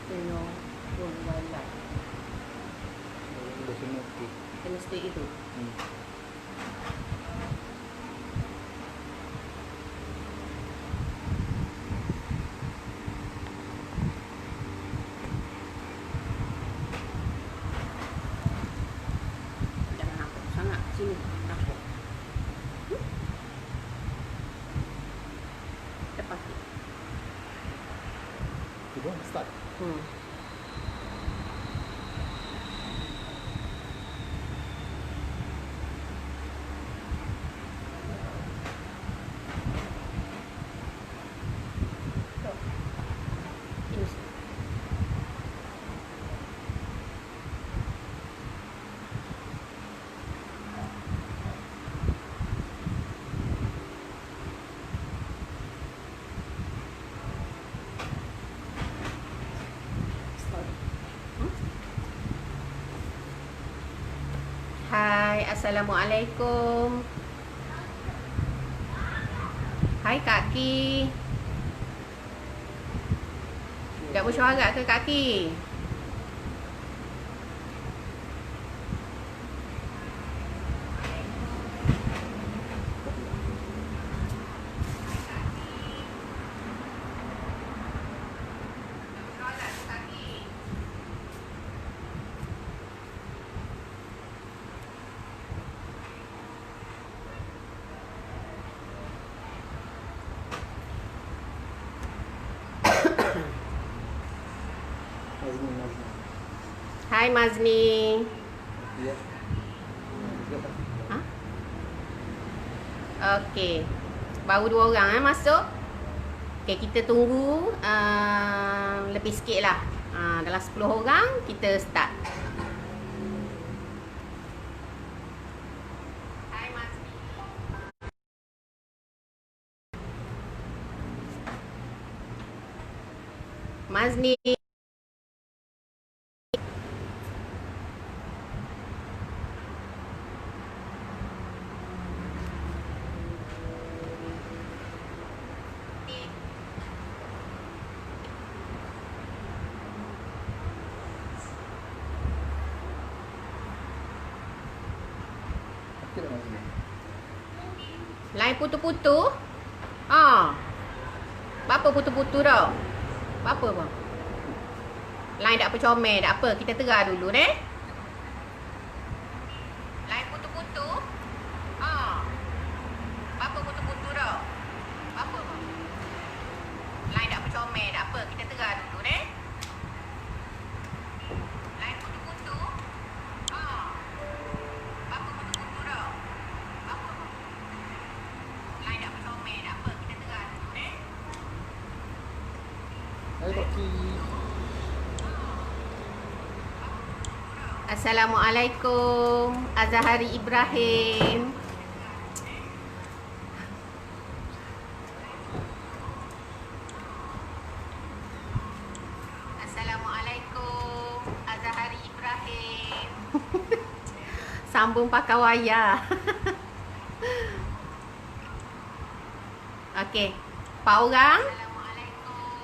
Kena buang walak. Dah semua okey. Kena stay itu. Jangan nampak sangat. Sini. Nampak. Lepas tu. Cuba start. Ini. Start. Hai, Assalamualaikum. Hai Kak Ki. Dah bersuara ke Kak Ki? Nazni. Hai Mazni. Ya. Ha? Okey. Baru 2 orang masuk. Okey, kita tunggu lebih sikit lah. Dalam 10 orang, kita start. Hai Mazni. Mazni. Okey dah Nazni. Lain putu-putu. Apa putu-putu dah? Apa bang? Lain tak apa comel, tak apa. Kita terah dulu deh. Lain putu-putu. Apa putu-putu dah? Apa bang? Lain tak apa comel, tak apa. Kita terah dulu deh. Lain putu-putu. Apa putu-putu dah? Apa bang? Lain tak apa comel, tak apa. Kita terah dulu deh. Hai Toki. Assalamualaikum, Azahari Ibrahim. Assalamualaikum, Azahari Ibrahim. Sambung pakai wayar. Okey, 4 orang.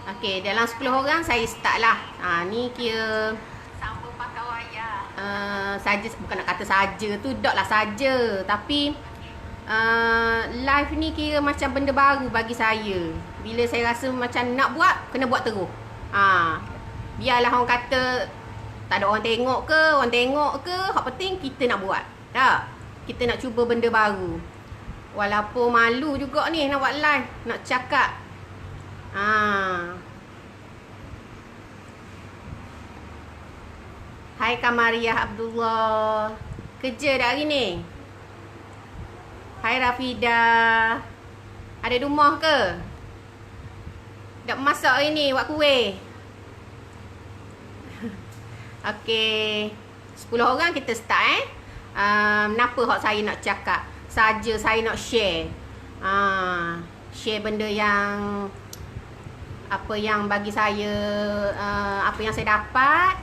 Okey, dalam 10 orang saya start lah. Ni kira sambung pakai wayar. Saja, bukan nak kata saja tu, dak lah saja. Tapi live ni kira macam benda baru bagi saya. Bila saya rasa macam nak buat, kena buat terus. Biarlah orang kata tak ada orang tengok ke, hak penting kita nak buat. Tak? Kita nak cuba benda baru. Walaupun malu juga ni nak buat live, nak cakap. Hai Kamariah Abdullah. Kerja dah hari ni? Hai Rafida. Ada di rumah ke? Dak masak hari ni, buat kuih. Okey. 10 orang kita start kenapa hak saya nak cakap? Saja saya nak share. Share benda yang apa yang bagi saya, apa yang saya dapat,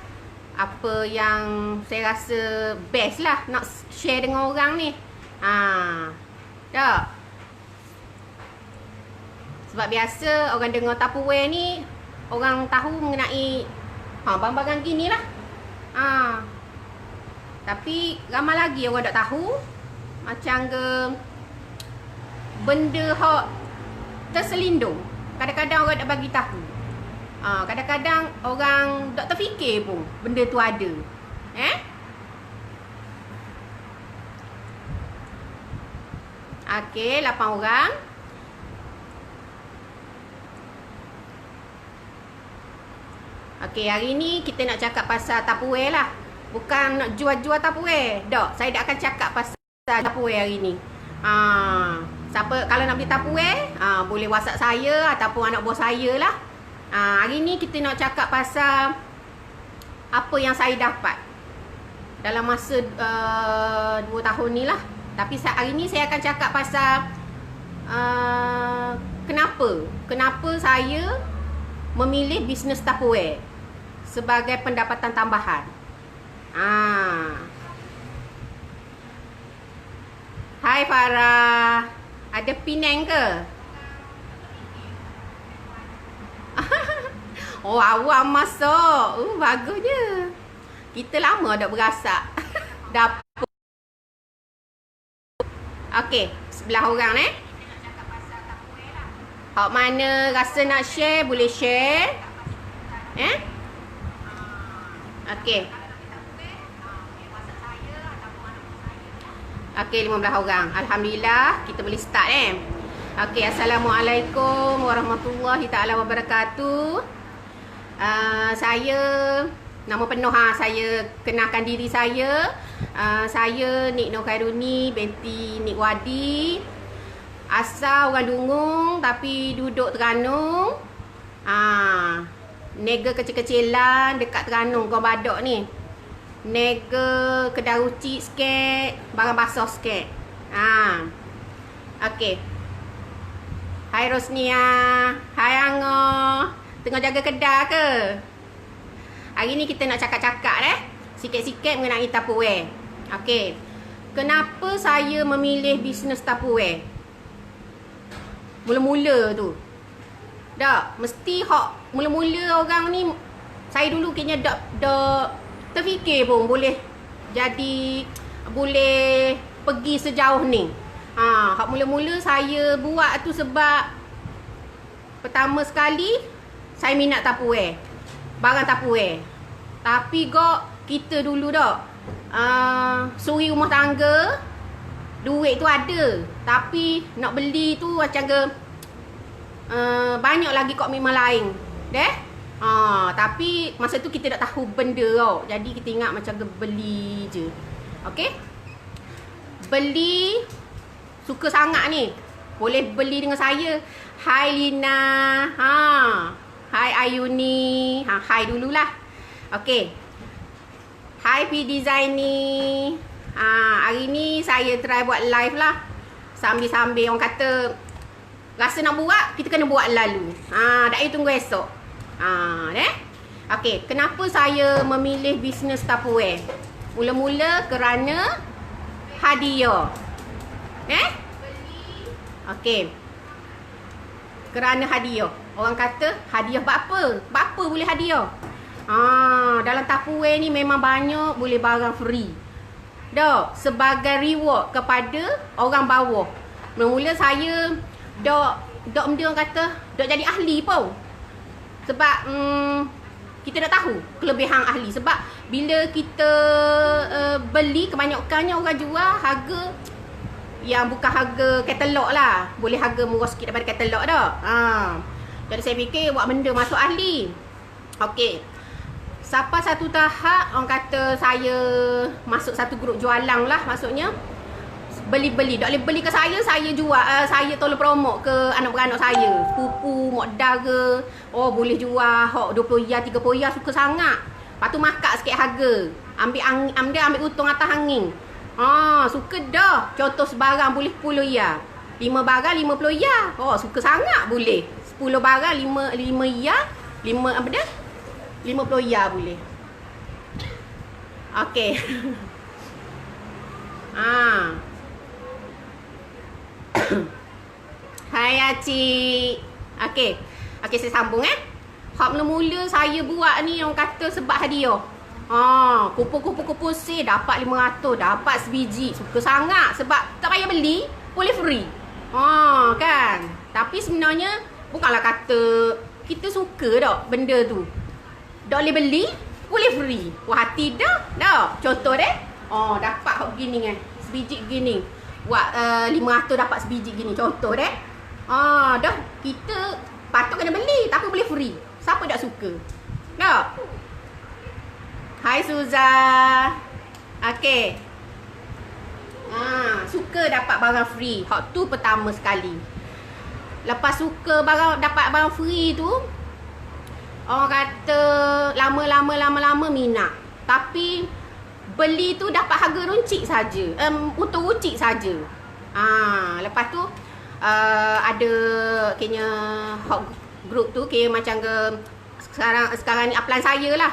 apa yang saya rasa best lah nak share dengan orang ni. Tak? Sebab biasa orang dengar Tupperware ni, orang tahu mengenai Barang-barang gini lah. Tapi ramai lagi orang tak tahu. Macam ke benda hak terselindung. Kadang-kadang orang tak bagi tahu. Kadang-kadang orang tak terfikir pun benda tu ada. Okey, 8 orang. Okey, hari ni kita nak cakap pasal Tupperware lah. Bukan nak jual-jual Tupperware. Tak, saya tak akan cakap pasal Tupperware hari ni. Siapa kalau nak beli Tupperware, boleh WhatsApp saya ataupun anak buah saya lah. Hari ni kita nak cakap pasal apa yang saya dapat dalam masa 2 tahun ni lah. Tapi hari ni saya akan cakap pasal kenapa saya memilih bisnes Tupperware sebagai pendapatan tambahan. Hai Farah, ada Penang ke? Oh, awak masuk. Bagusnya. Kita lama dah berasak. Dapur. Okey, sebelah orang Hak mana rasa nak share, boleh share. Okey. Okey, 15 orang. Alhamdulillah, kita boleh start Okey, Assalamualaikum warahmatullahi taala wabarakatuh. Saya nama penuh saya kenalkan diri saya. Saya Nik Nur Khairuni binti Nik Wadi. Asal orang Dungung tapi duduk Terengganu. Nega kecil-kecilan dekat Terengganu Gong Badok ni. Nega kedai ruci sikit, barang basah sikit. Okey. Hai Rosnia, hai Angah. Tengah jaga kedai ke? Hari ni kita nak cakap-cakap sikit-sikit mengenai Tupperware. Okey. Kenapa saya memilih bisnes Tupperware? Mula-mula tu. Tak, mesti hak mula-mula orang ni saya dulu kena dak terfikir pun boleh pergi sejauh ni. Hak mula-mula saya buat tu sebab pertama sekali saya minat Tupperware. Barang Tupperware. Tapi kita dulu suri rumah tangga, duit tu ada, tapi nak beli tu macam ke banyak lagi memang lain. Tapi masa tu kita tak tahu benda jadi kita ingat macam ke beli je. Okey? Beli suka sangat ni. Boleh beli dengan saya. Hai Lina. Hai Ayuni. Hai dululah. Okey. Hai P Design ni. Hari ni saya try buat live lah. Sambil-sambil orang kata rasa nak buat, kita kena buat lalu. Tak payah tunggu esok. Okey, kenapa saya memilih bisnes Tupperware? Mula-mula kerana hadiah. Okey. Kerana hadiah. Orang kata hadiah apa? Apa boleh hadiah? Dalam Tupperware ni memang banyak boleh barang free. Sebagai reward kepada orang bawah. Mula-mula saya dok benda orang kata dok jadi ahli pun. Sebab kita dah tahu kelebihan ahli. Sebab bila kita beli, kebanyakannya orang jual harga yang bukan harga katalog lah. Boleh harga murah sikit daripada katalog Jadi saya fikir buat benda masuk ahli. Okey. Sampai satu tahap orang kata saya masuk satu grup jualan lah. Maksudnya beli-beli. Tak boleh beli ke saya jual. Saya tolong promote ke anak-beranak saya. Pupu, modal ke. Boleh jual. 20 ya, 30 ya. Suka sangat. Lepas tu makak sikit harga. Ambil untung atas angin. Suka dah. Contoh sebarang boleh 10 ya. 5 barang 50 ya. Suka sangat boleh. 10 barang 5 ya. 50 ya boleh. Okey. Hai Acik. Okey, saya sambung Hak mula-mula saya buat ni orang kata sebab hadiah. Kupu-kupu sih dapat 500, dapat sebiji. Suka sangat sebab tak payah beli, boleh free. Kan. Tapi sebenarnya bukanlah kata kita suka dak benda tu. Dak boleh beli, boleh free. Puas hati dah. Contoh deh. Dapat hak begini kan. Sebiji gini. Buat 500 dapat sebiji gini. Contoh deh. Dah kita patut kena beli tapi boleh free. Siapa tak suka? Tak? Hai Suza. Okey. Suka dapat barang free. Hak tu pertama sekali. Lepas suka dapat barang free tu, orang kata lama-lama minat. Tapi beli tu dapat harga runcit saja. Untuk runcit saja. Lepas tu ada kayaknya hot group tu kayak macam ke sekarang ni upline saya lah.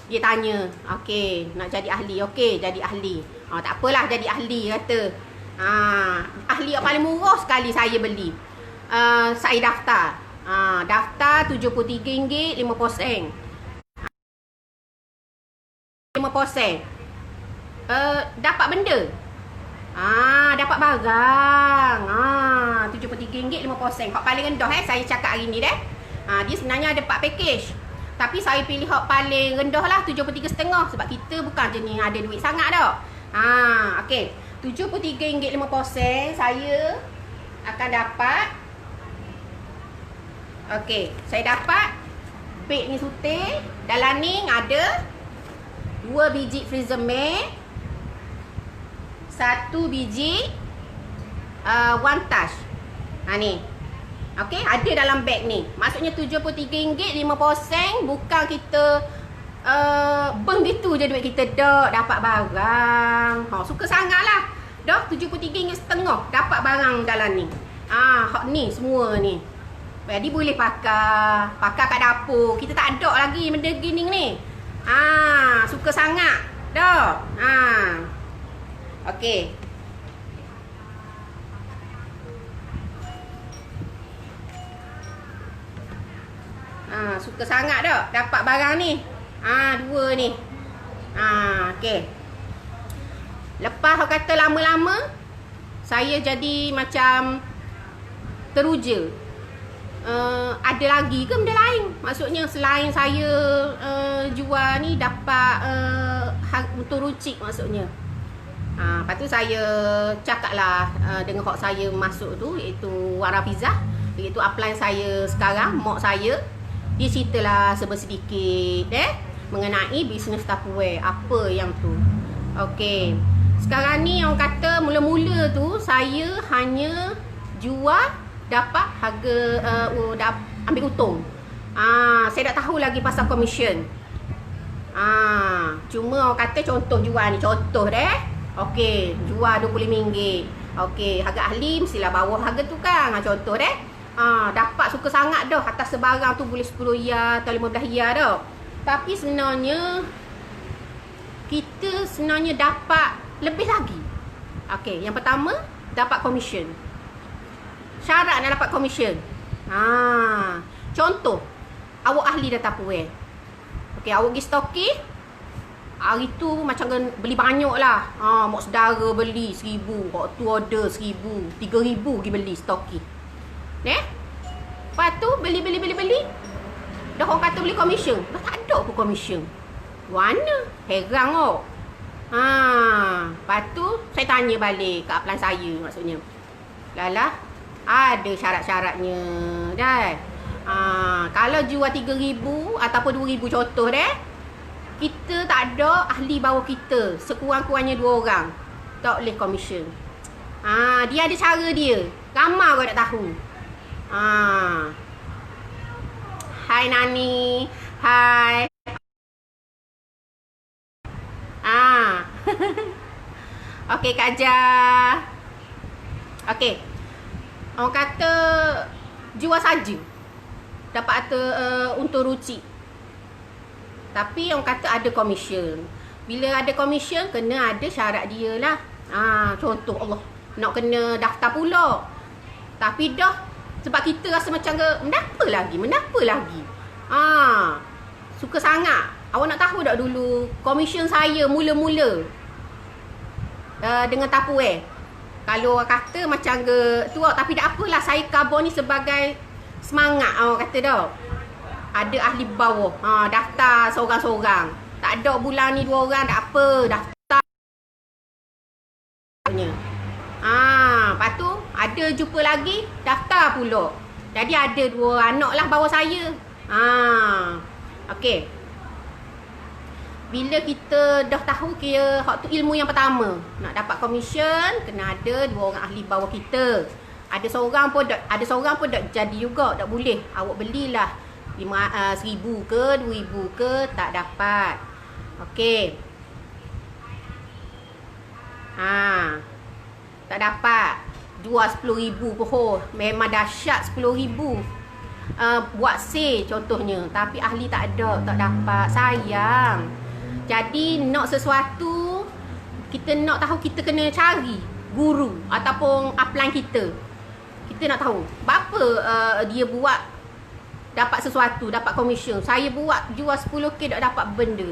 Dia tanya, okey, nak jadi ahli. Okey, jadi ahli. Tak apalah jadi ahli kata. Ahli yang paling murah sekali saya beli. Saya daftar. Daftar RM73.50. 5%. Dapat benda. Dapat barang. RM73.50. Hak paling rendah saya cakap hari ni deh. Dia sebenarnya ada 4 package. Tapi saya pilih hak paling rendah lah RM73.50 sebab kita bukan jenis ada duit sangat dah. Okey. RM73.50 saya akan dapat. Okey, saya dapat beg ni sutir. Dalam ni ada 2 biji freezer mat, 1 biji one touch. Ni. Okey, ada dalam beg ni. Maksudnya RM73.50 bukan kita beng gitu je duit kita dah dapat barang. Suka sangatlah. Dah RM73.50 dapat barang dalam ni. Hak ni semua ni. Jadi boleh pakai kat dapur. Kita tak ada lagi benda gini ni. Suka sangat. Dah. Okey. Suka sangat dah dapat barang ni. 2 ni. Okey. Lepas orang kata lama-lama saya jadi macam teruja. Ada lagi ke benda lain? Maksudnya selain saya jual ni dapat untuk runcit maksudnya. Lepas tu saya cakaplah dengan hak saya masuk tu iaitu Wan Rafizah, iaitu upline saya sekarang, mak saya. Dia ceritalah sedikit mengenai bisnes Tupperware. Apa yang tu. Okey. Sekarang ni orang kata mula-mula tu saya hanya jual dapat harga ambil untung. Saya tak tahu lagi pasal komisen. Cuma orang kata contoh jual ni. Contoh okey, jual RM25. Okey, harga ahli mestilah bawah harga tu kan. Contoh dapat suka sangat dah. Atas sebarang tu boleh 10 ya atau 15 ya dah. Tapi sebenarnya kita sebenarnya dapat lebih lagi. Okey, yang pertama dapat komisen. Syarat nak dapat komisen. Contoh, awak ahli dah Tupperware. Okey, awak pergi stoki. Hari tu macam beli banyak lah. Mak saudara beli 1,000. Waktu tu order 1,000. 3,000 pergi beli stoki. Lepas tu beli. Dah orang kata beli komisen. Dah tak ada pun komisen. Mana? Heran kok. Lepas tu saya tanya balik ke upline saya maksudnya. Lala, ada syarat-syaratnya dah. Kalau jual 3,000 ataupun 2,000 contoh kita tak ada ahli bawah kita, sekurang-kurangnya 2 orang. Tak boleh komisen. Dia ada cara dia. Ramai orang tak tahu. Hai Nani. Hai. Okey Kak Jah. Okey. Orang kata jual saja dapat untuk runcit. Tapi orang kata ada komisen. Bila ada komisen kena ada syarat dia lah. Contoh Allah nak kena daftar pula. Tapi dah sebab kita rasa macam ke menapa lagi. Suka sangat. Awak nak tahu tak dulu komisen saya mula-mula dengan Tupperware. Kalau orang kata macam tu, tapi tak apalah, saya cover ni sebagai semangat orang kata dah. Ada ahli bawah, daftar seorang-seorang. Tak ada bulan ni 2 orang, tak apa, daftar. Lepas tu ada jumpa lagi, daftar pula. Jadi ada 2 anak lah bawah saya. Okey. Bila kita dah tahu kira hak tu ilmu yang pertama, nak dapat komisen kena ada 2 orang ahli bawah kita. Ada seorang pun tak jadi juga, tak boleh. Awak belilah 1,000 ke 2,000 ke, tak dapat. Okey. Tak dapat. Jual 10,000 pun. Memang dahsyat 10,000. Buat sale contohnya, tapi ahli tak ada, tak dapat. Sayang. Jadi nak sesuatu, kita nak tahu, kita kena cari guru ataupun upline kita. Kita nak tahu berapa dia buat dapat sesuatu, dapat komisen. Saya buat jual 10k tak dapat benda.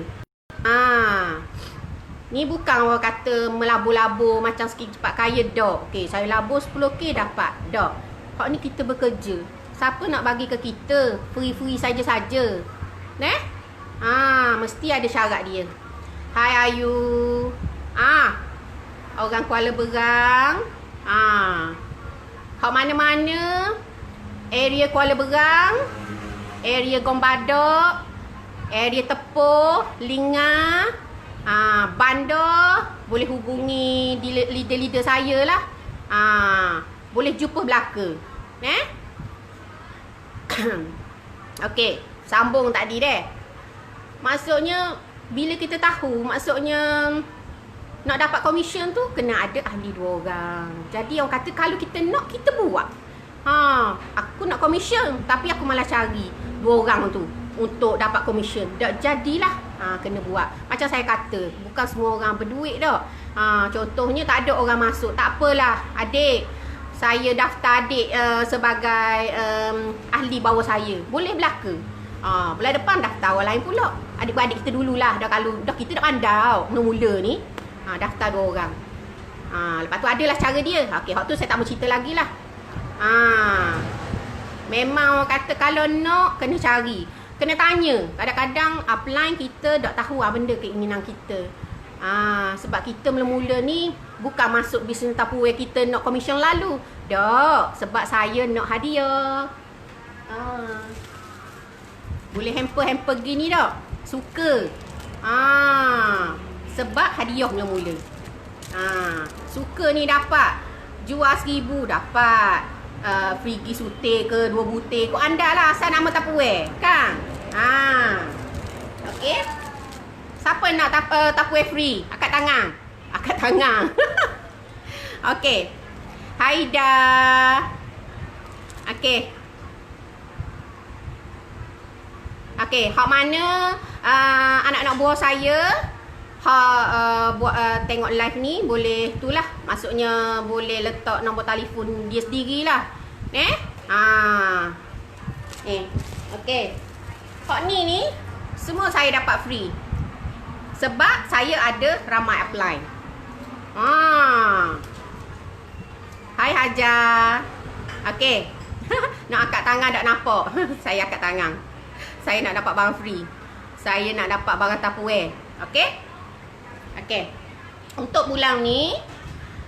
Ni bukan orang kata melabur-labur macam sikit cepat kaya dak. Okey, saya labur 10k dapat dak. Hak ni kita bekerja. Siapa nak bagi ke kita free-free saja-saja? Mesti ada syarat dia. Hai Ayu. Orang Kuala Berang. Hak mana-mana area Kuala Berang, area Gombadok, area Tepuh, Lingah, Bandar, boleh hubungi leader-leader saya lah. Boleh jumpa belaka. Okey, sambung tadi deh. Maksudnya bila kita tahu, maksudnya nak dapat komisen tu kena ada ahli 2 orang. Jadi orang kata kalau kita nak, kita buat. Aku nak komisen tapi aku malah cari 2 orang tu untuk dapat komisen. Tak jadilah. Kena buat. Macam saya kata, bukan semua orang berduit dah. Contohnya tak ada orang masuk, tak apalah adik, saya daftar adik sebagai ahli bawah saya. Boleh belaka. Bulan depan daftar orang lain pula. Adik-beradik kita dululah. Kalau kita dah pandai mula-mula ni, daftar 2 orang. Lepas tu adalah cara dia. Okey, hak tu saya tak mau cerita lagi lah. Memang orang kata kalau nak kena cari, kena tanya. Kadang-kadang upline kita tak tahu benda keinginan kita. Sebab kita mula-mula ni bukan masuk bisnes Tupperware kita nak komisen lalu. Tak, sebab saya nak hadiah. Boleh hamper-hamper gini tak? Suka. Sebab hadiah mula-mula. Suka ni dapat. Jual 1,000 dapat. Free sutik ke 2 butir. Kau anda lah asal nama Tupperware. Kan? Okey. Siapa nak Tupperware free? Angkat tangan. Angkat tangan. Okey. Haida. Okey. Okey, hak mana anak-anak buah saya buat tengok live ni, boleh itulah, maksudnya boleh letak nombor telefon dia sendirilah. Okey. Hak ni semua saya dapat free. Sebab saya ada ramai apply. Hai Hajar. Okey. Nak angkat tangan tak nampak. Saya angkat tangan. Saya nak dapat barang free. Saya nak dapat barang Tupperware. Okey? Okey. Untuk bulan ni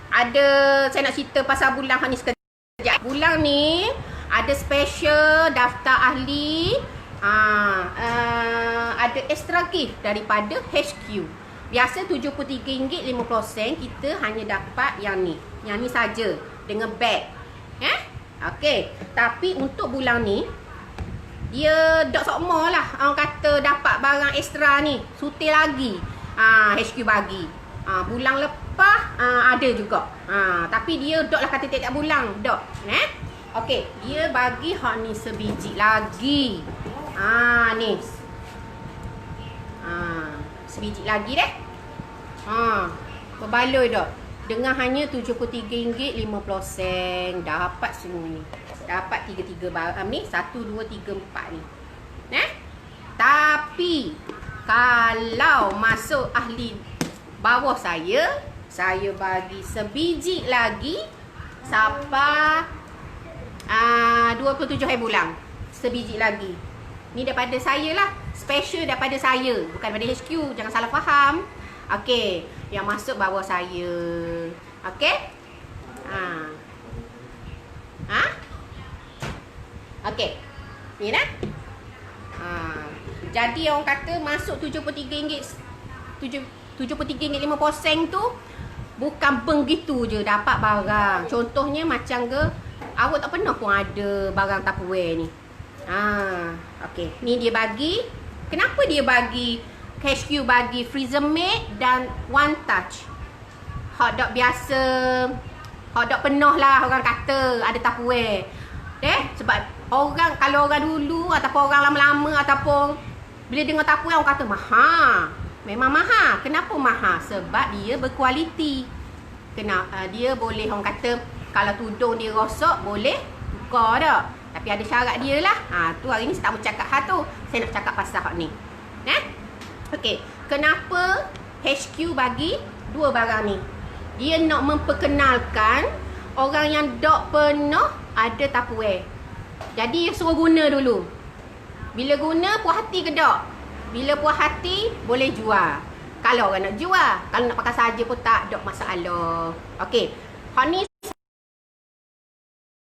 saya nak cerita pasal bulan ni sekejap. Bulan ni ada special daftar ahli. Ada extra gift daripada HQ. Biasa RM73.50, kita hanya dapat yang ni. Yang ni saja dengan bag. Okey. Tapi untuk bulan ni dia tak sama lah. Orang kata dapat barang ekstra ni, sutil lagi. HQ bagi. Bulan lepas ada juga. Tapi dia tak lah kata tiap-tiap bulan. Tak. Okey, dia bagi hak ni sebiji lagi. Ni. Sebiji lagi deh. Berbaloi dah. Dengan hanya RM73.50 dapat semua ni. Dapat 3 barang ni, 1, 2, 3, 4 ni. Tapi kalau masuk ahli bawah saya bagi sebiji lagi sampai 27 hari bulan. Sebiji lagi. Ni daripada saya lah. Special daripada saya. Bukan daripada HQ. Jangan salah faham. Okey. Yang masuk bawah saya. Okey. Okey. Ni dah. Jadi orang kata masuk RM73.5% tu bukan begitu je dapat barang. Contohnya macam ke awak tak pernah pun ada barang Tupperware ni. Okey. Ni dia bagi. Kenapa dia bagi HQ bagi freezer made dan one touch? Hotdog biasa, hotdog penuh lah orang kata ada Tupperware. Sebab kalau orang dulu ataupun orang lama-lama ataupun bila dengar Tupperware orang kata mahal. Memang mahal. Kenapa mahal? Sebab dia berkualiti. Dia boleh orang kata kalau tudung dia rosak boleh tukar dah. Tapi ada syarat dia lah. Tu hari ni saya tak mau cakap hal tu. Saya nak cakap pasal hak ni. Okey. Kenapa HQ bagi dua barang ni? Dia nak memperkenalkan orang yang dok penuh ada Tupperware. Jadi suruh guna dulu. Bila guna puas hati ke tak? Bila puas hati boleh jual. Kalau orang nak jual, kalau nak pakai saja pun tak ada masalah. Okey. Hak ni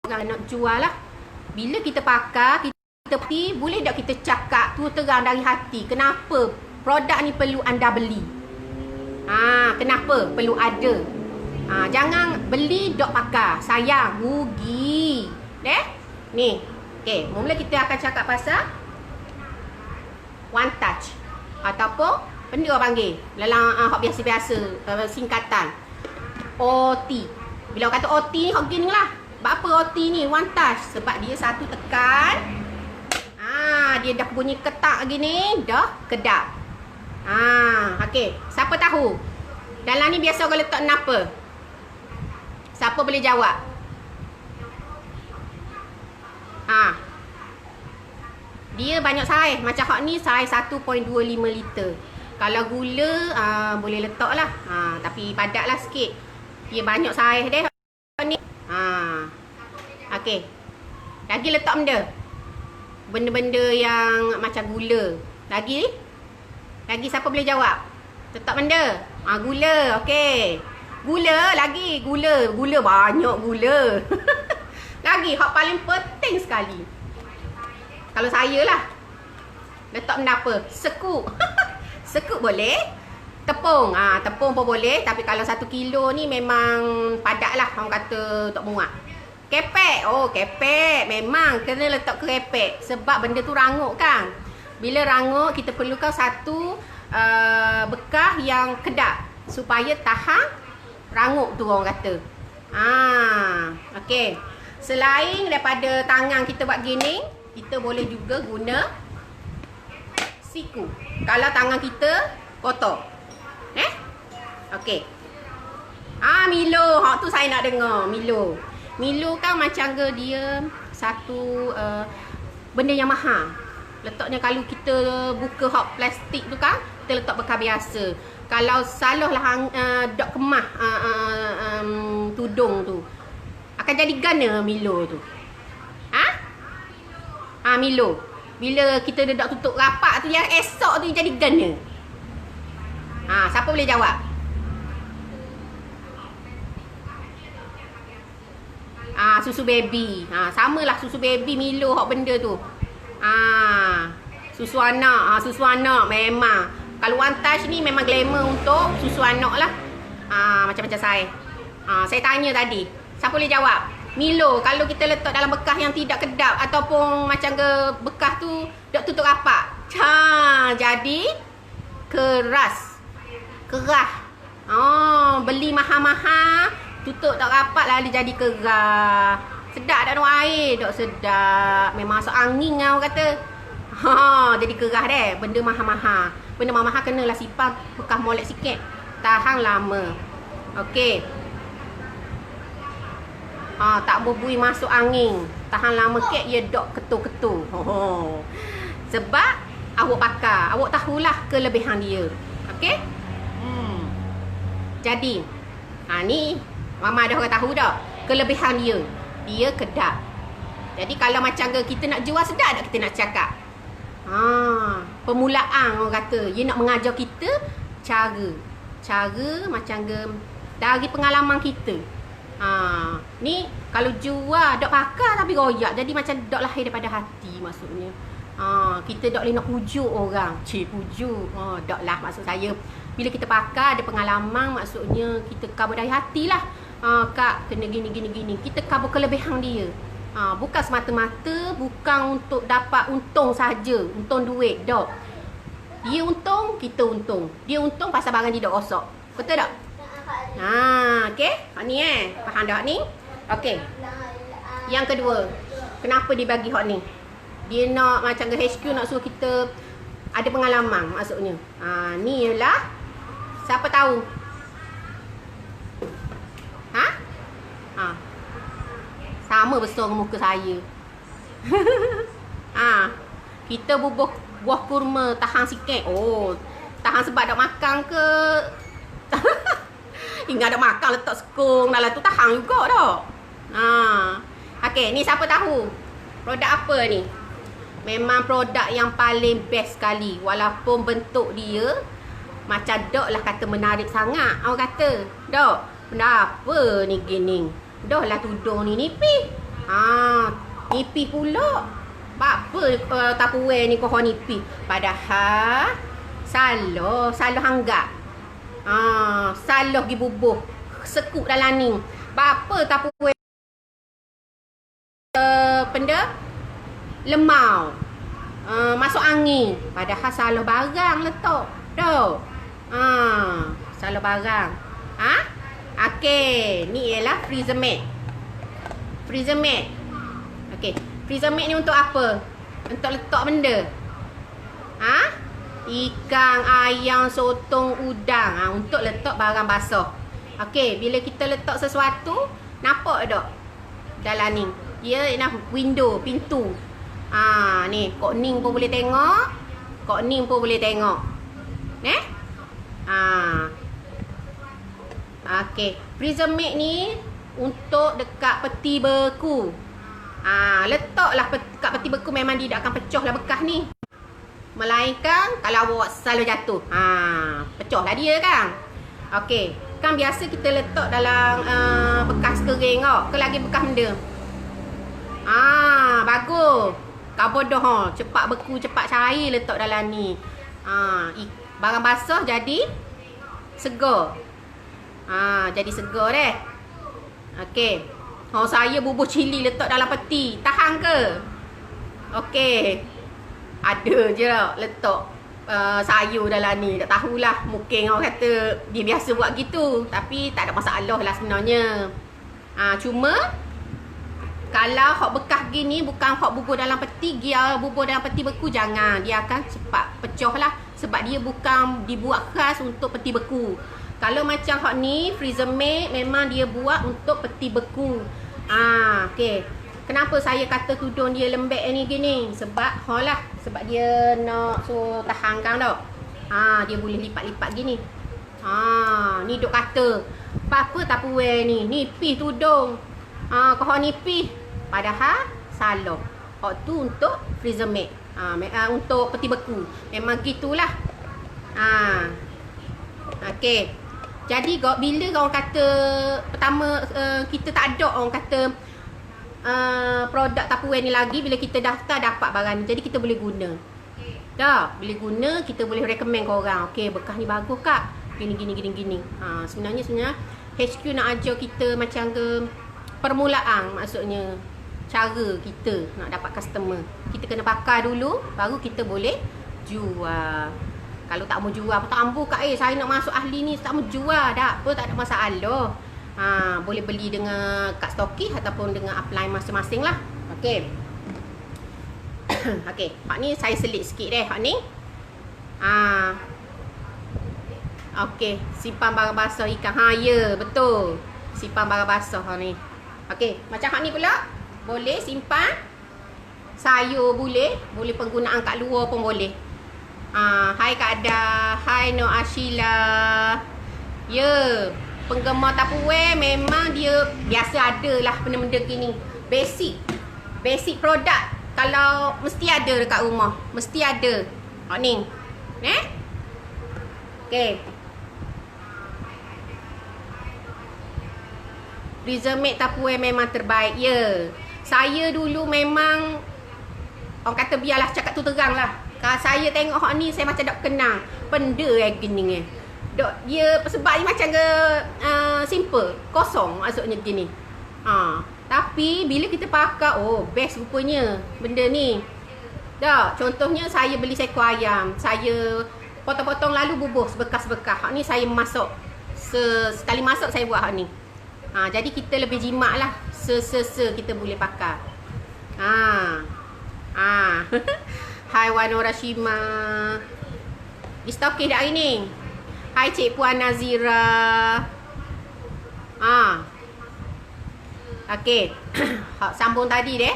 orang nak jual lah. Bila kita pakai, kita boleh tak kita cakap tu terang dari hati. Kenapa produk ni perlu anda beli? Kenapa perlu ada? Jangan beli dok pakai. Sayang, rugi. Ni. Okey, mula kita akan cakap pasal one touch ataupun benda orang panggil dalam hak biasa-biasa singkatan OT. Bila orang kata OT ni hak gini lah. Sebab apa OT ni one touch? Sebab dia satu tekan dia dah bunyi ketak gini dah kedap. Okey, siapa tahu dalam ni biasa orang letak apa? Siapa boleh jawab? Dia banyak saiz. Macam hak ni saiz 1.25 liter. Kalau gula boleh letak lah. Tapi padat lah sikit. Dia banyak saiz deh ni. Okey. Lagi letak benda. Benda-benda yang macam gula. Lagi siapa boleh jawab? Letak benda. Gula. Okey. Gula lagi. Gula banyak gula. Lagi hak paling penting sekali. Kalau saya lah letak benda apa? Sekuk. Sekuk boleh. Tepung. Tepung pun boleh. Tapi kalau 1 kilo ni memang padat lah. Orang kata tak muat. Kepek. Kepek. Memang kena letak kepek. Sebab benda tu rangup kan. Bila rangup kita perlukan satu bekas yang kedap. Supaya tahan rangup tu orang kata. Okey. Selain daripada tangan kita buat gini, kita boleh juga guna siku. Kalau tangan kita kotor. Okey. Milo. Hak tu saya nak dengar. Milo kan macam ke dia satu benda yang mahal. Letaknya kalau kita buka hak plastik tu kan, kita letak bekas biasa. Kalau salah lah dok kemah tudung tu, akan jadi gana Milo tu. Milo. Bila kita duduk tutup rapat tu yang esok tu jadi gana. Siapa boleh jawab? Susu baby. Samalah susu baby Milo hak benda tu. Susu anak memang. Kalau one touch ni memang glamour untuk susu anak lah. Macam-macam saya. Saya tanya tadi. Siapa boleh jawab? Milo, kalau kita letak dalam bekas yang tidak kedap ataupun macam ke bekas tu dok tutup rapat. Jadi keras. Beli mahal-mahal, tutup tak rapat lah dia jadi keras. Sedap tak ada air, dok sedap. Memang masuk angin lah orang kata. Jadi keras deh. Benda mahal-mahal. Benda mahal-mahal kenalah simpan bekas molek sikit. Tahan lama. Okey. Tak berbui masuk angin. Tahan lama kek dia dok ketul-ketul. Sebab awak pakai. Awak tahulah kelebihan dia. Okey? Jadi, ni mama dah orang tahu dah kelebihan dia. Dia kedap. Jadi kalau macam kita nak jual sedap tak kita nak cakap? Permulaan orang kata. Dia nak mengajar kita cara macam dari pengalaman kita. Ni kalau jual dok pakai tapi royak. Jadi macam dok lahir daripada hati maksudnya. Kita dok boleh nak pujuk orang. Pujuk. Dok lah maksud saya. Bila kita pakai ada pengalaman maksudnya kita cover dari hati lah. Kak kena gini. Kita cover kelebihan dia. Bukan semata-mata bukan untuk dapat untung saja, untung duit, dok. Dia untung, kita untung. Dia untung pasal barang dia dok rosak. Betul tak? Okey. Hak ni faham dah hak ni? Okey. Yang kedua, kenapa dia bagi hak ni? Dia nak macam ke HQ nak suruh kita ada pengalaman maksudnya. Ni ialah siapa tahu? Sama besar dengan muka saya. Kita bubuh buah kurma tahan sikit. Tahan sebab dak makan ke? Ingat dak makan letak sekung dalam tu tahan juga dak. Okey, ni siapa tahu? Produk apa ni? Memang produk yang paling best sekali. Walaupun bentuk dia macam dok lah kata menarik sangat. Orang kata, dok, kenapa ni gini? Dah lah tudung ni nipis. Nipis pula. Apa Tupperware ni kau nipis? Padahal Saloh hanggap. Saloh pergi bubuh. Sekut dalam ni. Apa Tupperware benda lemau. Masuk angin. Padahal Saloh barang letak. Dah. Saloh barang. Okey, ni ialah freezer mat. Freezer mat. Okey, freezer mat ni untuk apa? Untuk letak benda. Ikan, ayam, sotong, udang. Untuk letak barang basah. Okey, bila kita letak sesuatu, nampak tak? Dalam ni. Dia ialah window, pintu. Ni, Kok Ning pun boleh tengok. Kok Ning pun boleh tengok. Okey, freezer mat ni untuk dekat peti beku. Letaklah dekat peti beku memang dia tak akan pecah lah bekas ni. Melainkan kalau awak selalu jatuh. Pecah lah dia kan. Okey, kan biasa kita letak dalam bekas kering ke lagi bekas benda. Bagus. Kau bodoh cepat beku, cepat cair letak dalam ni. Barang basah jadi segar. Jadi segar deh. Okey. Saya bubuh cili letak dalam peti. Tahan ke? Okey. Ada je letak sayur dalam ni. Tak tahulah. Mungkin orang kata dia biasa buat gitu. Tapi tak ada masalah lah sebenarnya. Cuma kalau hok bekas gini bukan hok bubuh dalam peti, dia bubuh dalam peti beku jangan. Dia akan cepat pecah lah. Sebab dia bukan dibuat khas untuk peti beku. Kalau macam hot ni, freezer mat memang dia buat untuk peti beku. Okey. Kenapa saya kata tudung dia lembek ni gini? Sebab sebab dia nak tahan kan tau. Dia boleh lipat-lipat gini. Ni duk kata, apa Tupperware ni? Nipis tudung. Kau nipis. Padahal salah. Hot tu untuk freezer mat. Untuk peti beku. Memang gitulah. Okey. Jadi bila orang kata pertama kita tak ada orang kata produk Tupperware ni lagi, bila kita daftar dapat barang ni, jadi kita boleh guna. Dah, bila guna kita boleh recommend ke orang. Okey, bekas ni bagus kak. Gini. Sebenarnya HQ nak ajar kita macam ke permulaan, maksudnya cara kita nak dapat customer. Kita kena pakai dulu baru kita boleh jual. Kalau tak mau jual, tak ambu kak saya nak masuk ahli ni, tak mau jual dah. Apa tak ada masalah. Boleh beli dengan kat stokis ataupun dengan upline masing-masing lah. Okey. Okey, hak ni saya selit sikit deh hak ni. Okey, simpan barang basah ikan. Ya, betul. Simpan barang basah hak ni. Okey, macam hak ni pula boleh simpan sayur boleh penggunaan kat luar pun boleh. Hai Kak Ada, hai Nur Ashila. Ya, penggemar Tupperware memang dia biasa ada lah benda-benda gini. Basic produk. Kalau mesti ada dekat rumah. Mesti ada. Ni. Okay. Freezer-made Tupperware memang terbaik. Ya. Saya dulu memang, orang kata biarlah cakap tu terang lah. Kalau saya tengok hak ni, saya macam tak kenang. Benda gini. Dia sebab dia macam ke simple. Kosong maksudnya gini. Tapi bila kita pakai, oh best rupanya benda ni. Contohnya saya beli seekor ayam. Saya potong-potong lalu bubuh sebekas-bekas. Hak ni saya masak. Sekali masak saya buat hak ni. Jadi kita lebih jimat lah. Kita boleh pakai. Hai Wan Orashima. Di stokis dah hari ni. Hai Cik Puan Nazira. Okey. Sambung tadi deh.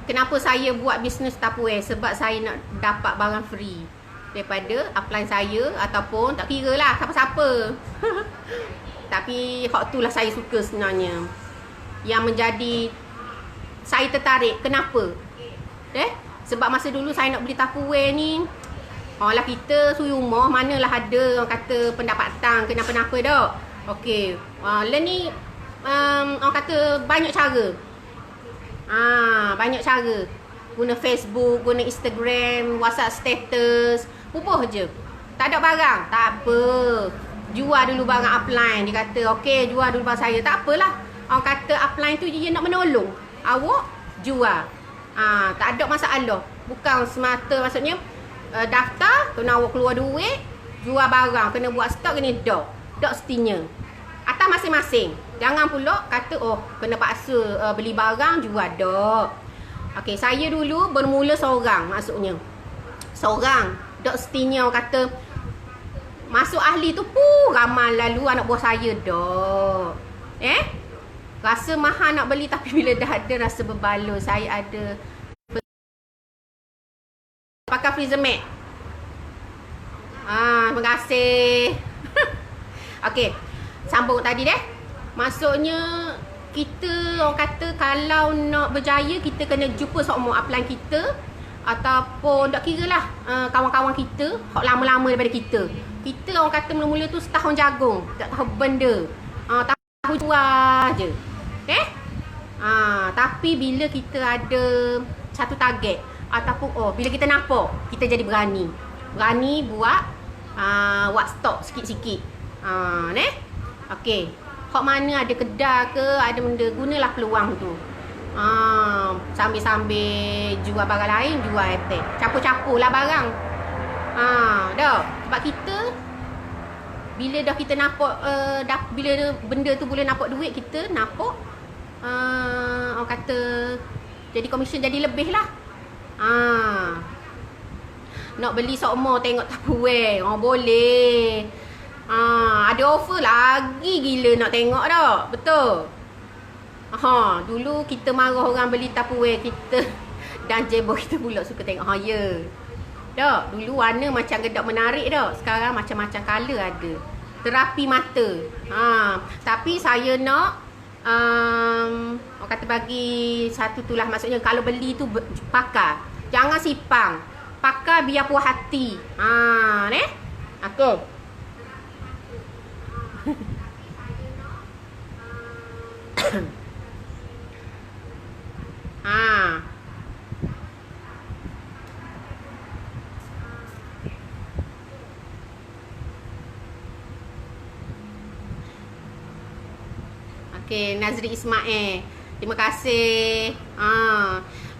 Kenapa saya buat bisnes Tupperware? Sebab saya nak dapat barang free daripada upline saya, ataupun tak kira lah siapa-siapa. Tapi hak tu lah saya suka sebenarnya. Yang menjadi saya tertarik. Kenapa? Sebab masa dulu saya nak beli Tupperware ni, lah kita suri rumah, manalah ada orang kata pendapatan kenapa-napa dah. Okey. Lah ni orang kata banyak cara. Banyak cara. Guna Facebook, guna Instagram, WhatsApp status, bubuh je. Tak ada barang, tak apa. Jual dulu barang upline. Dia kata, okey, jual dulu barang saya. Tak apalah. Orang kata upline tu dia nak menolong. Awak jual. Tak ada masalah. Bukan semata maksudnya daftar, kena awak keluar duit, jual barang, kena buat stok, kena dok setinya. Atas masing-masing. Jangan pula kata, oh, kena paksa beli barang, jual dok. Okey, saya dulu bermula seorang maksudnya. Seorang. Dok setinya orang kata, masuk ahli tu ramai lalu anak buah saya dok. Rasa mahal nak beli, tapi bila dah ada rasa berbaloi. Saya ada pakai freezer-made. Terima kasih. Okey, sambung tadi deh. Maksudnya kita orang kata kalau nak berjaya, kita kena jumpa semua upline kita, ataupun tak kira lah kawan-kawan kita hak lama-lama daripada kita. Kita orang kata mula-mula tu setahun jagung, tak tahu benda. Tahu jual je. Tapi bila kita ada satu target, ataupun bila kita nampak, kita jadi berani buat stok sikit-sikit. Okey. Hak mana ada kedai ke, ada benda, gunalah peluang tu. Sambil-sambil jual barang lain, jual airtag. Campur-campur lah barang. Dah. Sebab kita bila dah kita nampak bila benda tu boleh nampak duit, kita nampak orang kata jadi komisen jadi lebih lah. Nak beli sokmo tengok Tupperware, boleh. Ada offer lagi gila nak tengok dah. Betul. Dulu kita marah orang beli Tupperware, kita dan jebo kita pula suka tengok. Ya. Dah, dulu warna macam gedak menarik dah. Sekarang macam-macam color ada. Terapi mata. Tapi saya nak orang kata bagi satu tu lah, maksudnya kalau beli tu pakai. Jangan sipang. Pakai biar puas hati. Aku. Okey, Nazri Ismail. Terima kasih.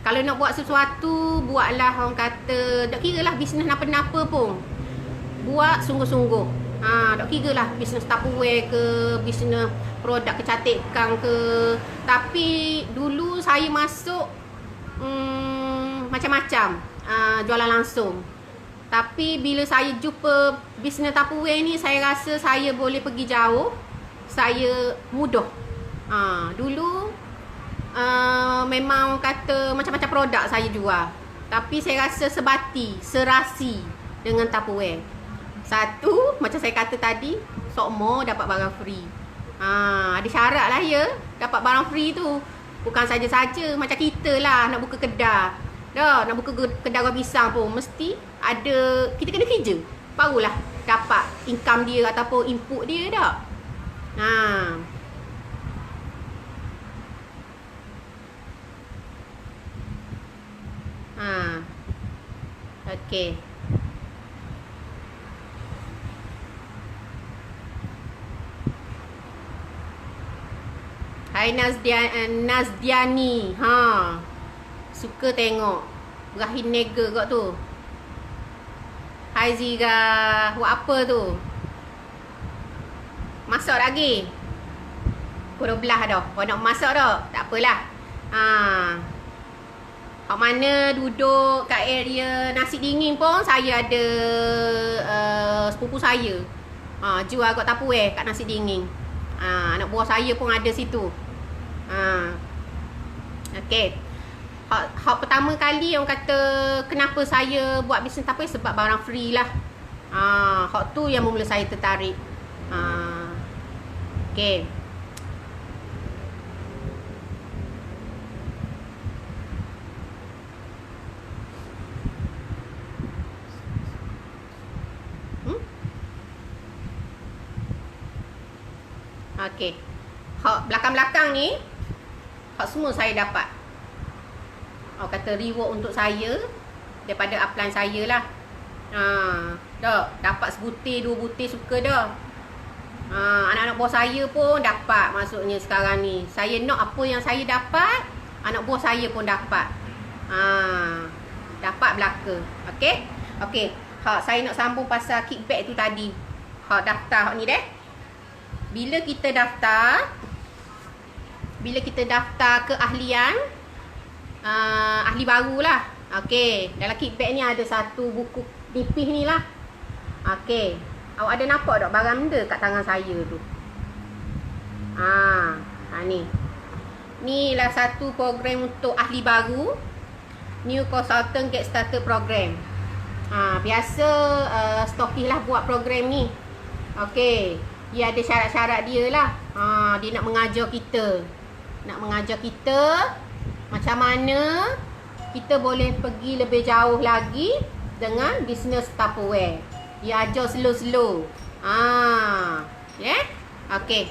Kalau nak buat sesuatu, buatlah orang kata, tak kira lah bisnes apa-apa pun. Buat sungguh-sungguh. Tak kira lah bisnes Tupperware ke, bisnes produk kecantikan ke. Tapi dulu saya masuk macam-macam jualan langsung. Tapi bila saya jumpa bisnes Tupperware ni, saya rasa saya boleh pergi jauh. Saya mudah. Dulu memang kata macam-macam produk saya jual. Tapi saya rasa sebati, serasi. dengan Tupperware. Satu, macam saya kata tadi, sokmo dapat barang free. Ada syarat lah ya, dapat barang free tu. Bukan saja-saja macam kita lah nak buka kedai. Dah, nak buka kedai goreng pisang pun mesti ada, kita kena kerja. Barulah dapat income dia ataupun input dia dah. Okey. Hai Nazdiani. Suka tengok berakhir nega kot tu. Hai Zira. Buat apa tu? Masak lagi? Pukul 12 dah. Kau nak masak dah? Tak apalah. Kat mana duduk kat area nasi dingin pun saya ada sepupu saya. Jual kat Tupperware kat nasi dingin. Anak buah saya pun ada situ. Okey. Hak pertama kali orang kata kenapa saya buat bisnes Tupperware sebab barang free lah. Hak tu yang mula saya tertarik. Okey. Okey. Hak belakang-belakang ni hak semua saya dapat. Orang kata reward untuk saya daripada upline saya lah. Dah dapat sebutir, 2 butir suka dah. Anak-anak buah saya pun dapat, maksudnya sekarang ni. Saya nak apa yang saya dapat, anak buah saya pun dapat. Dapat belaka. Okey? Okey. Hak saya nak sambung pasal kickback tu tadi. Hak daftar hak ni deh. Bila kita daftar keahlian, ahli barulah. Okey, dalam kickback ni ada satu buku nipis ni lah. Okey, awak ada nampak tak barang benda kat tangan saya tu? Ni lah satu program untuk ahli baru, New Consultant Get Started Program. Biasa stokis lah buat program ni. Okey, dia ada syarat-syarat dia lah. Dia nak mengajar kita. Macam mana kita boleh pergi lebih jauh lagi dengan bisnes Tupperware. Dia ajar slow-slow. Okey.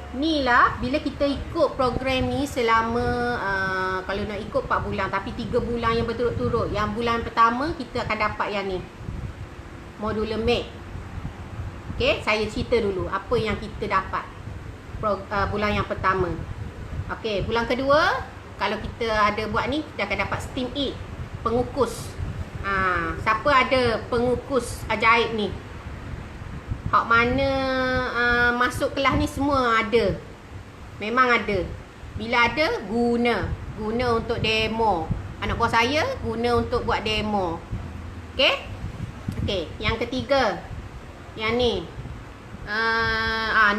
Ni lah bila kita ikut program ni selama kalau nak ikut 4 bulan, tapi 3 bulan yang berturut-turut. Yang bulan pertama kita akan dapat yang ni, Modular Make. Okey, saya cerita dulu apa yang kita dapat bulan yang pertama. Okey, bulan kedua kalau kita ada buat ni, kita akan dapat Steam It, pengukus. Siapa ada pengukus ajaib ni? Hak mana masuk kelas ni semua ada. Memang ada. Bila ada, guna untuk demo. Anak buah saya guna untuk buat demo. Okey? Okey, yang ketiga. Yang ni.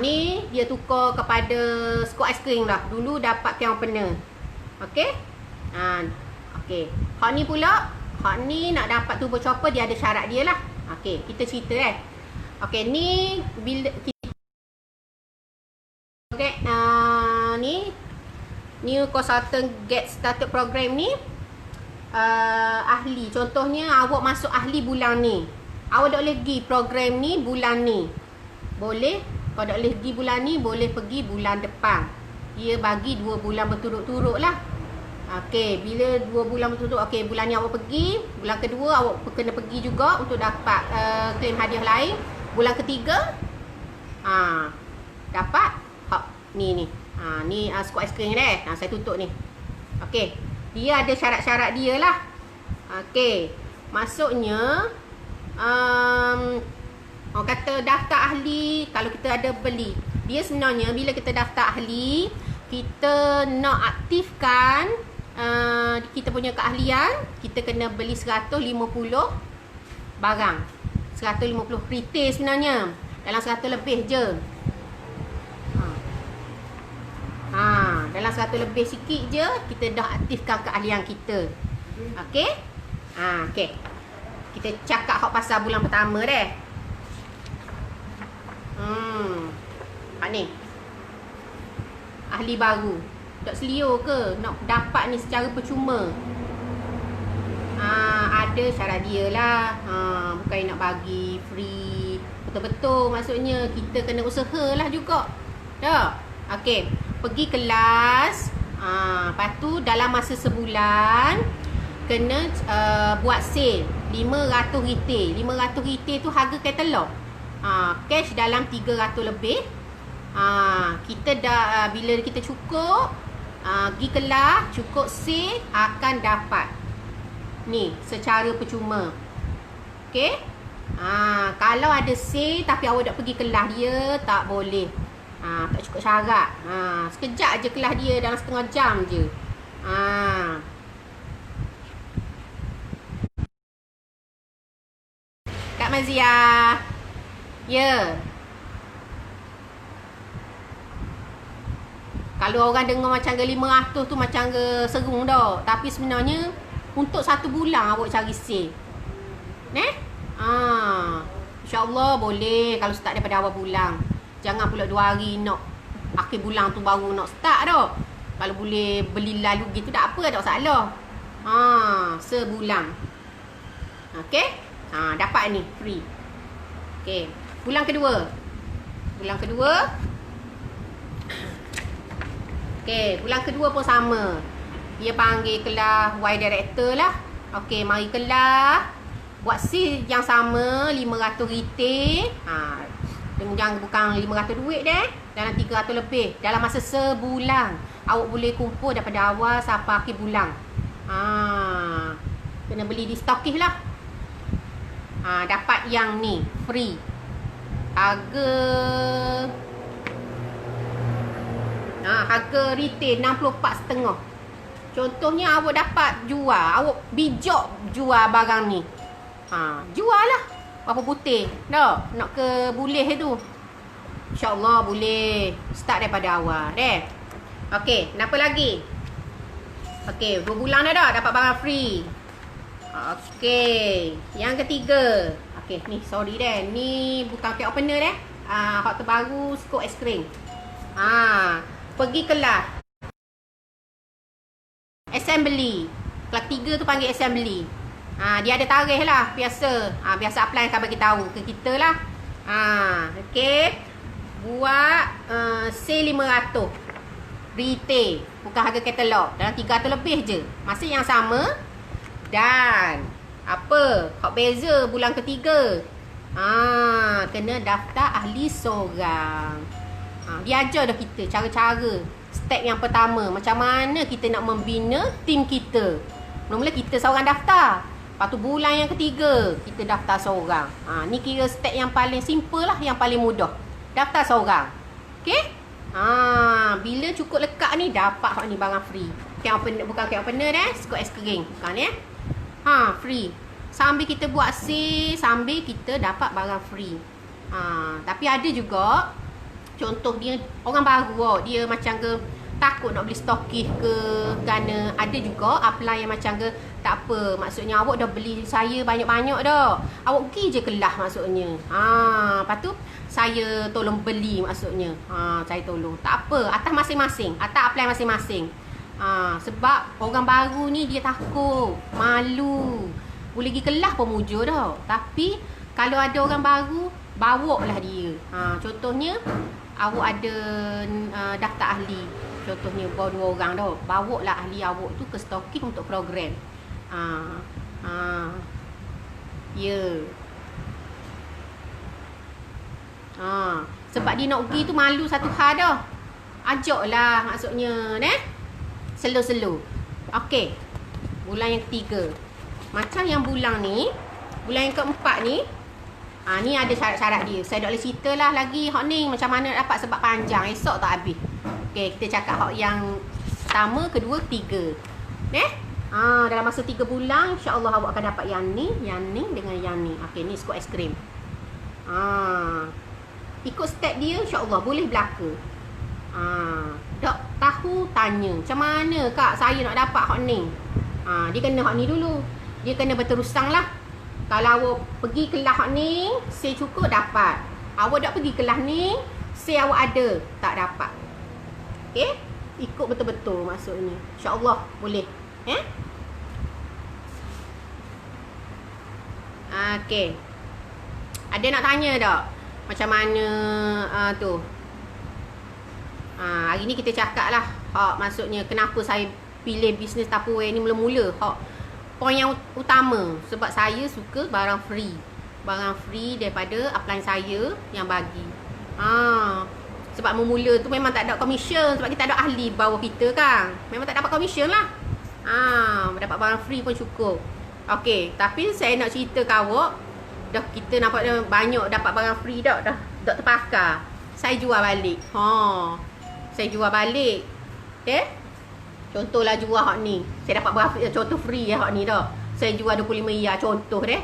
Ni dia tukar kepada skop aiskrim lah. Dulu dapat can opener. Okey? Okey. Hak ni pula, hak ni nak dapat turbo chopper, dia ada syarat dia lah. Okey, kita cerita Okey, ni bila kita ni New Consultant Get Started Program ni, ahli. Contohnya awak masuk ahli bulan ni, awak tak boleh pergi program ni bulan ni. Boleh, kalau tak boleh pergi bulan ni, boleh pergi bulan depan. Dia bagi 2 bulan berturut-turut lah. Okey, bila 2 bulan berturut-turut, okey, bulan ni awak pergi, bulan kedua awak kena pergi juga untuk dapat claim hadiah lain. Bulan ketiga dapat ni skop aiskrim ni saya tutup ni. Okey, dia ada syarat-syarat dia lah. Okey, maksudnya orang kata daftar ahli, kalau kita ada beli, dia sebenarnya bila kita daftar ahli, kita nak aktifkan kita punya keahlian, kita kena beli 150 barang. 150 retail sebenarnya. Dalam 100 lebih je. Dalam 100 lebih sikit je, kita dah aktifkan keahlian kita. Okey? Okey. Kita cakap hak pasal bulan pertama deh. Hak ni. Ahli baru. Tak selio ke nak dapat ni secara percuma? Ada syarat dia lah. Bukan nak bagi free betul-betul, maksudnya kita kena usaha lah juga. Dah. Okey, pergi kelas. Lepas tu dalam masa sebulan kena buat sale RM500. RM500 tu harga katalog. Cash dalam RM300 lebih. Kita dah bila kita cukup pergi kelas, cukup sale, akan dapat ni secara percuma. Okey. Kalau ada sale tapi awak tak pergi kelas dia, tak boleh. Tak cukup syarat. Sekejap je kelas dia, dalam setengah jam je. Kak Mazia. Ya. Kalau orang dengar macam ke 500 tu macam ke serung dah. Tapi sebenarnya untuk 1 bulan awak cari sale. InsyaAllah boleh kalau start daripada awal bulan. Jangan pula 2 hari nak akhir bulan tu baru nak start dah. Kalau boleh beli lalu gitu tak apa, tak masalah. Sebulan. Okey? Dapat ni free. Okey. Bulan kedua. Okey, bulan kedua pun sama. Dia panggil kelas Y director lah. Okey, mari kelas. Buat sale yang sama, RM500 retail. Jangan bukan RM500 duit deh. Dalam RM300 lebih. Dalam masa sebulan. Awak boleh kumpul daripada awal sampai akhir bulan. Kena beli di stokis lah. Dapat yang ni, free. Harga retail RM64.5. Contohnya awak dapat jual, awak bijak jual barang ni. Jual lah. Berapa putih dah nak ke boleh tu. InsyaAllah boleh. Start daripada awal deh. Okey, kenapa lagi? Okey, 2 bulan dah dapat barang free. Okey, yang ketiga. Okey, ni sorry deh. Ni bukan pack opener deh. Hak terbaru skop aiskrim. Pergi kelas assembly. Kelas 3 tu panggil assembly. Dia ada tarikh lah biasa. Biasa apply akan bagi tahu ke kita lah. Okey. Buat sale RM500 retail, bukan harga katalog. Dalam RM300 lebih je. Masa yang sama. Dan apa? Hak beza bulan ketiga. Kena daftar ahli seorang. Dia ajar dah kita cara-cara. Step yang pertama, macam mana kita nak membina tim kita. Mula-mula kita seorang daftar. Lepas tu bulan yang ketiga, kita daftar seorang. Ni kira step yang paling simple lah, yang paling mudah. Daftar seorang. Okey? Bila cukup lekat ni, dapat hak ni barang free. Bukan cake opener skop aiskrim. Bukan free. Sambil kita buat sale, sambil kita dapat barang free. Tapi ada juga, contoh dia orang baru, dia macam ke takut nak beli stokis ke, kerana ada juga apply yang macam ke tak apa, maksudnya awak dah beli saya banyak-banyak dah, awak pergi je kelas maksudnya. Lepas tu saya tolong beli maksudnya. Saya tolong. Tak apa, atas masing-masing, atas apply masing-masing. Sebab orang baru ni dia takut, malu. Boleh pergi kelas pun mujur dah. Tapi kalau ada orang baru, bawa lah dia. Contohnya awak ada daftar ahli. Contohnya bawa 2 orang dah. Bawa lah ahli awak tu ke stokis untuk program. Ya. Sebab dia nak pergi tu malu satu hal dah. Ajaklah maksudnya, Slow-slow. Okey. Bulan yang ketiga. Macam yang bulan yang keempat ni, ni ada syarat-syarat dia. Saya tak boleh cerita lah lagi hak ni macam mana dapat sebab panjang, esok tak habis. Okey, kita cakap hak yang pertama, kedua, ketiga. Dalam masa 3 bulan insya-Allah awak akan dapat yang ni dengan yang ni. Okey, ni skop aiskrim. Ikut step dia insya-Allah boleh belaka. Tak tahu tanya, macam mana kak saya nak dapat hak ni? Dia kena hak ni dulu. Dia kena berterus terang lah. Kalau awak pergi kelas ni, say cukup dapat. Awak tak pergi kelas ni, say awak ada, tak dapat. Okey? Ikut betul-betul maksudnya. InsyaAllah boleh. Okey. Ada nak tanya tak? Macam mana tu? Hari ni kita cakap lah. Maksudnya kenapa saya pilih bisnes Tupperware ni mula-mula. Poin yang utama. Sebab saya suka barang free. Barang free daripada upline saya yang bagi. Sebab memula tu memang tak ada komisen. Sebab kita ada ahli bawah kita kan. Memang tak dapat komisen lah. Dapat barang free pun cukup. Okey, tapi saya nak cerita ke awak. Dah kita nampak dah banyak dapat barang free dah terpakar. Saya jual balik. Saya jual balik. Okey. Contohlah jual hak ni. Saya dapat barang free, contoh free hak ni dah. Saya jual RM25 contoh deh.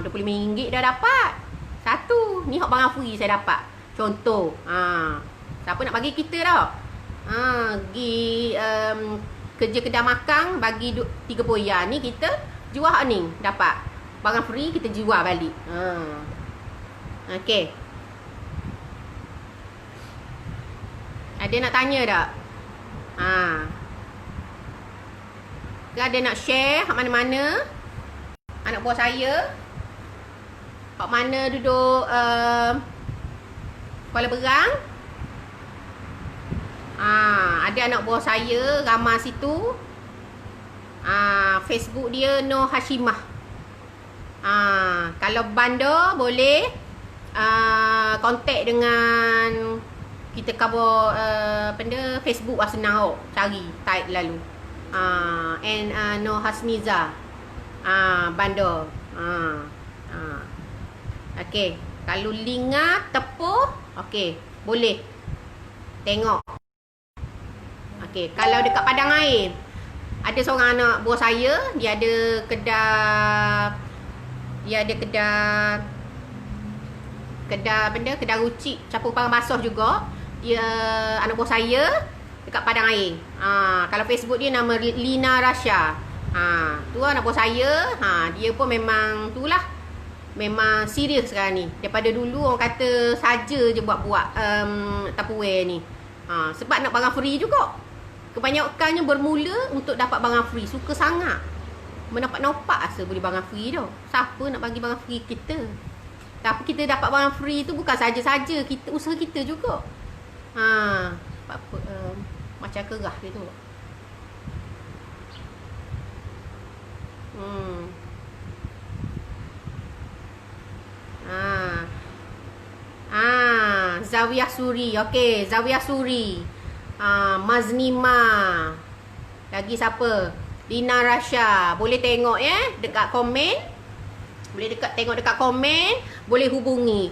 RM25 dah dapat. Satu. Ni hak barang free saya dapat. Contoh. Siapa nak bagi kita dah? Pergi kerja kedai makan bagi RM30. Ni kita jual hak ni dapat. Barang free kita jual balik. Okey. Ada nak tanya tak? Ke ada nak share hak mana-mana? Anak buah saya hak mana duduk Kuala Berang. Ada anak buah saya ramai situ. Facebook dia Noh Hashimah. Kalau bandar boleh contact dengan kita cover Facebook lah, senang cari type lalu. Noh Hasmiza bandar. Okey, kalau linga tepuh okey, boleh tengok. Okey, kalau dekat Padang Air ada seorang anak buah saya, dia ada kedai rucik campur barang basah juga. Dia anak buah saya dekat Padang Air. Kalau Facebook dia nama Lina Rasha. Tu anak buah saya. Dia pun memang tulah. Memang serius sekarang ni. Daripada dulu orang kata saja je buat Tupperware ni. Sebab nak barang free juga. Kebanyakannya bermula untuk dapat barang free. Suka sangat. Menampak-nampak asa boleh barang free dah. Siapa nak bagi barang free kita? Tapi kita dapat barang free tu bukan saja-saja. Usaha kita juga. Macam kerah dia tu. Zawiyah Suri. Okey, Zawiyah Suri. Maznima. Lagi siapa? Lina Rasha. Boleh tengok dekat komen. Boleh tengok dekat komen. Boleh hubungi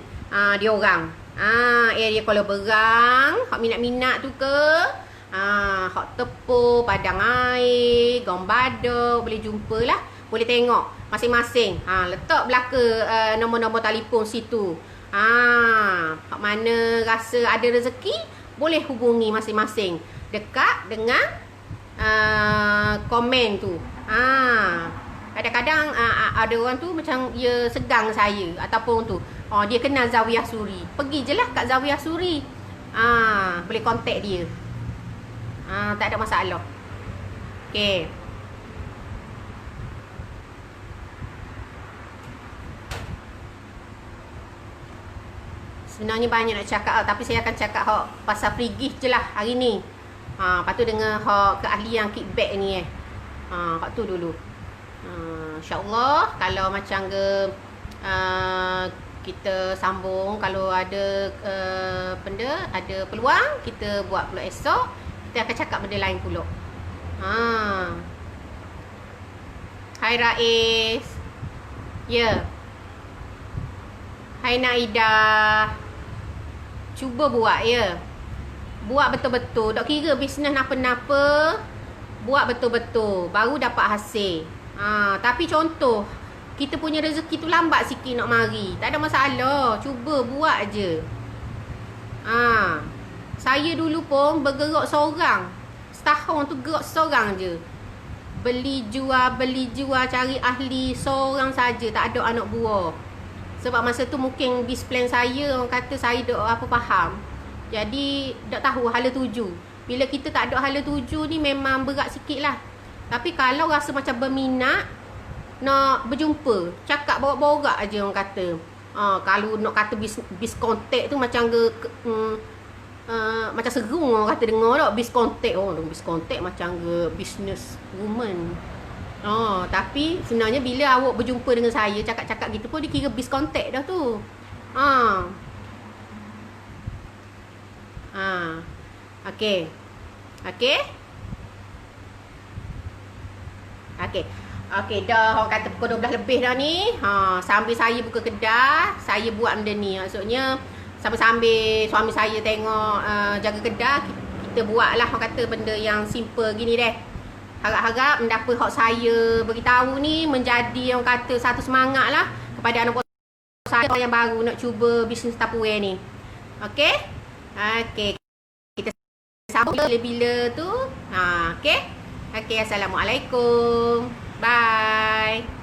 dia orang. Area Kuala Berang. Hak minat-minat tu ke? Hak Tepur, Padang Air, Gombada. Boleh jumpa lah. Boleh tengok masing-masing. Letak belaka nombor-nombor telefon situ. Hak mana rasa ada rezeki, boleh hubungi masing-masing. Dekat dengan komen tu. Kadang-kadang ada orang tu macam dia segang saya ataupun tu. Dia kenal Zawiyah Suri. Pergi je lah kat Zawiyah Suri. Boleh contact dia. Tak ada masalah. Okey. Sebenarnya banyak nak cakap, tapi saya akan cakap pasal free gift je lah hari ni. Lepas tu dengan keahlian kickback ni hak tu dulu. InsyaAllah kalau macam ke kita sambung, kalau ada ada peluang kita buat pula esok, kita akan cakap benda lain pula. Hai Rais. Ya. Hai Naida. Cuba buat buat betul-betul. Tak kira bisnes napa-napa, buat betul-betul baru dapat hasil. Tapi contoh kita punya rezeki tu lambat sikit nak mari, tak ada masalah, cuba buat je. Saya dulu pun bergerak seorang. Setahun tu gerak seorang je. beli jual cari ahli seorang saja, tak ada anak buah. Sebab masa tu mungkin bis plan saya, orang kata saya dok apa faham. Jadi tak tahu hala tuju. Bila kita tak ada hala tuju ni memang berat sikit lah. Tapi kalau rasa macam berminat nak berjumpa, cakap borak-borak aja orang kata. Kalau nak kata bis kontak tu macam macam seru orang kata dengar tak bis kontak. Bis kontak macam business woman. Tapi sebenarnya bila awak berjumpa dengan saya cakap-cakap gitu pun dikira bis kontak dah tu. Okey. Okey, dah orang kata pukul 12 lebih dah ni. Sambil saya buka kedai, saya buat benda ni. Maksudnya sambil suami saya tengok jaga kedai, kita buatlah orang kata benda yang simple gini deh. Harap-harap mendapat hak saya beritahu ni menjadi orang kata satu semangat lah kepada anak buah saya yang baru nak cuba bisnes Tupperware ni. Okey? Kita sambung bila-bila tu. Okey? Assalamualaikum. Bye.